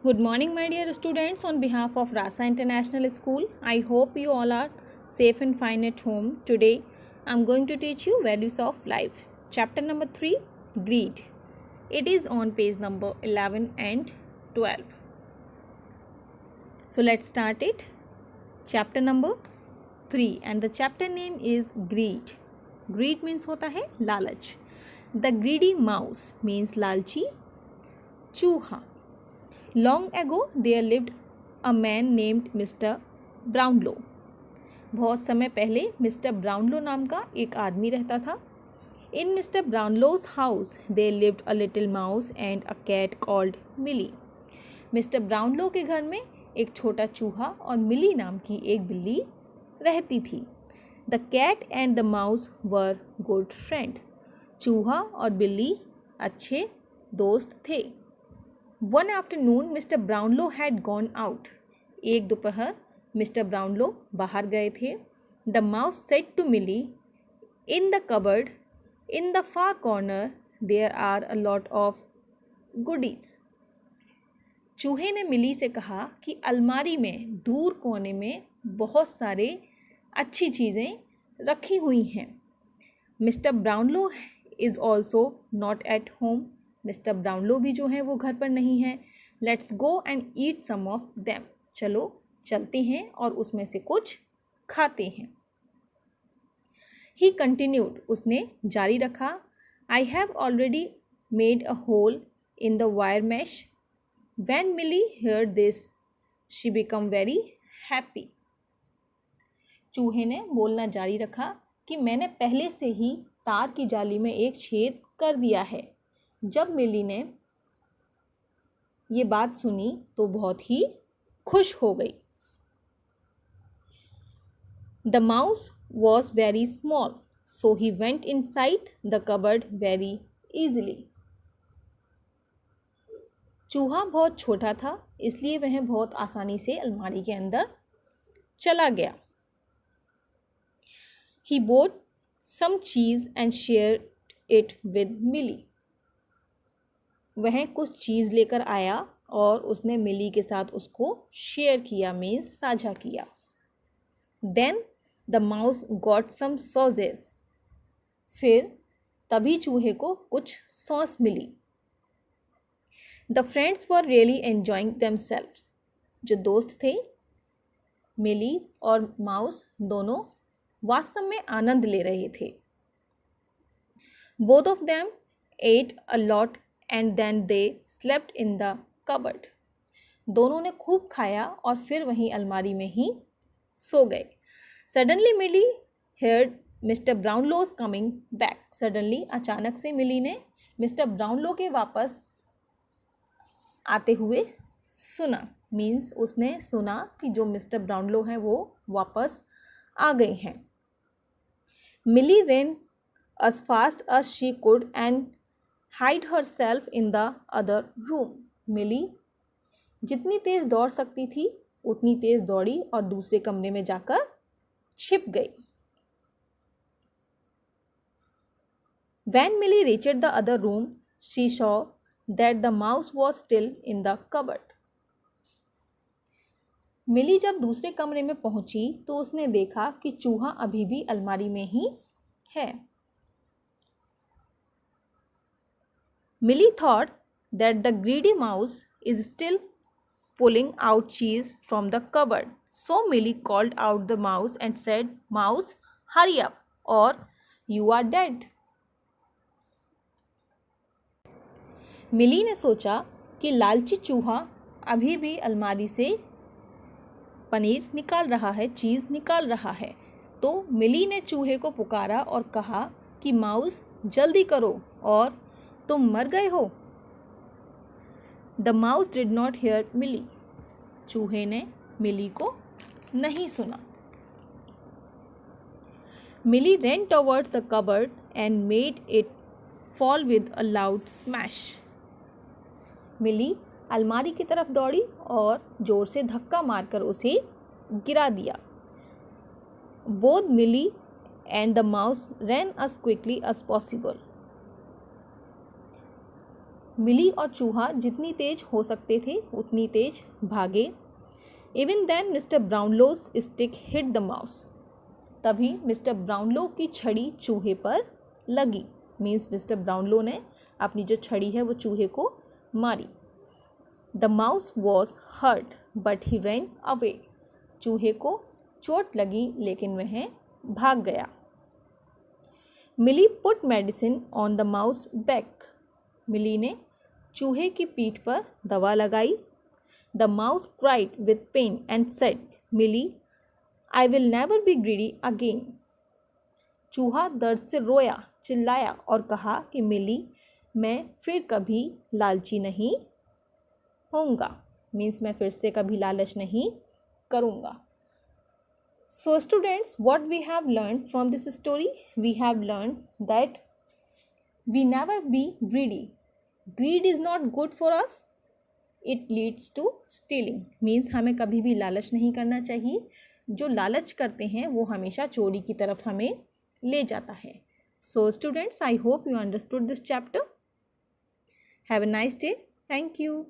Good morning, my dear students. On behalf of Rasa International School, I hope you all are safe and fine at home. Today, I'm going to teach you values of life. Chapter number 3, Greed. It is on page number 11 and 12. So, let's start it. Chapter number 3 and the chapter name is Greed. Greed means होता है लालच. The greedy mouse means लालची चूहा. Long ago there lived a man named Mr. Brownlow. बहुत समय पहले mister Brownlow नाम का एक आदमी रहता था. In Mr. Brownlow's house there lived a little mouse and a cat called Millie. Mister Brownlow के घर में एक छोटा चूहा और मिली नाम की एक बिल्ली रहती थी. The cat and the mouse were good friend. चूहा और बिल्ली अच्छे दोस्त थे. One afternoon, Mr. Brownlow had gone out. एक दोपहर मिस्टर ब्राउनलो बाहर गए थे. The mouse said to Millie, in the cupboard, in the far corner, there are a lot of goodies. चूहे ने मिली से कहा कि अलमारी में दूर कोने में बहुत सारे अच्छी चीज़ें रखी हुई हैं. Mister Brownlow is also not at home. Mister Brownlow भी जो है वो घर पर नहीं है. Let's go and eat some of them. चलो चलते हैं और उसमें से कुछ खाते हैं. He continued. उसने जारी रखा. I have already made a hole in the wire mesh. When Milly heard this she become very happy. चूहे ने बोलना जारी रखा कि मैंने पहले से ही तार की जाली में एक छेद कर दिया है. जब मिली ने ये बात सुनी तो बहुत ही खुश हो गई. The mouse was very small so he went inside the cupboard very easily. चूहा बहुत छोटा था इसलिए वह बहुत आसानी से अलमारी के अंदर चला गया. He bought some cheese and share it with Milly. वह कुछ चीज़ लेकर आया और उसने मिली के साथ उसको शेयर किया मीन्स साझा किया. Then the mouse got some sauces. फिर तभी चूहे को कुछ सॉस मिली. The friends were really enjoying themselves. जो दोस्त थे मिली और माउस दोनों वास्तव में आनंद ले रहे थे. Both of them ate a lot and then they slept in the cupboard. दोनों ने खूब खाया और फिर वहीं अलमारी में ही सो गए. सडनली मिली हेard मिस्टर ब्राउनलोज कमिंग बैक. सडनली अचानक से मिली ने मिस्टर ब्राउनलो के वापस आते हुए सुना. मीन्स उसने सुना कि जो मिस्टर ब्राउनलो हैं वो वापस आ गए हैं. मिली ran as fast as she could and hid herself in the other room. मिली जितनी तेज़ दौड़ सकती थी उतनी तेज़ दौड़ी और दूसरे कमरे में जाकर छिप गई. When Millie reached the other room, she saw that the mouse was still in the cupboard. मिली जब दूसरे कमरे में पहुंची तो उसने देखा कि चूहा अभी भी अलमारी में ही है. Millie thought that the greedy mouse is still pulling out cheese from the cupboard. So Millie called out the mouse and said, "Mouse, hurry up or you are dead." मिली ने सोचा कि लालची चूहा अभी भी अलमारी से पनीर निकाल रहा है, चीज़ निकाल रहा है. तो मिली ने चूहे को पुकारा और कहा कि माउस जल्दी करो और तुम मर गए हो. The mouse did not hear Milly. चूहे ने मिली को नहीं सुना. मिली ran towards the cupboard and made it fall with a loud smash. मिली अलमारी की तरफ दौड़ी और जोर से धक्का मारकर उसे गिरा दिया. Both Millie and the mouse ran as quickly as possible. मिली और चूहा जितनी तेज हो सकते थे उतनी तेज भागे। Even then mister Brownlow's stick hit the mouse. तभी मिस्टर ब्राउनलो की छड़ी चूहे पर लगी। मीन्स मिस्टर ब्राउनलो ने अपनी जो छड़ी है वो चूहे को मारी। The mouse was hurt but he ran away. चूहे को चोट लगी लेकिन वह भाग गया। Milly put medicine on the mouse back. Milly ने चूहे की पीठ पर दवा लगाई। The mouse cried with pain and said, Milly, I will never be greedy again. चूहा दर्द से रोया, चिल्लाया और कहा कि मिली, मैं फिर कभी लालची नहीं होऊंगा। मीन्स मैं फिर से कभी लालच नहीं करूँगा। So students, what we have learned from this story? We have learned that we never be greedy. Greed is not good for us. It leads to stealing. Means हमें कभी भी लालच नहीं करना चाहिए। जो लालच करते हैं वो हमेशा चोरी की तरफ हमें ले जाता है। So students, I hope you understood this chapter. Have a nice day. Thank you.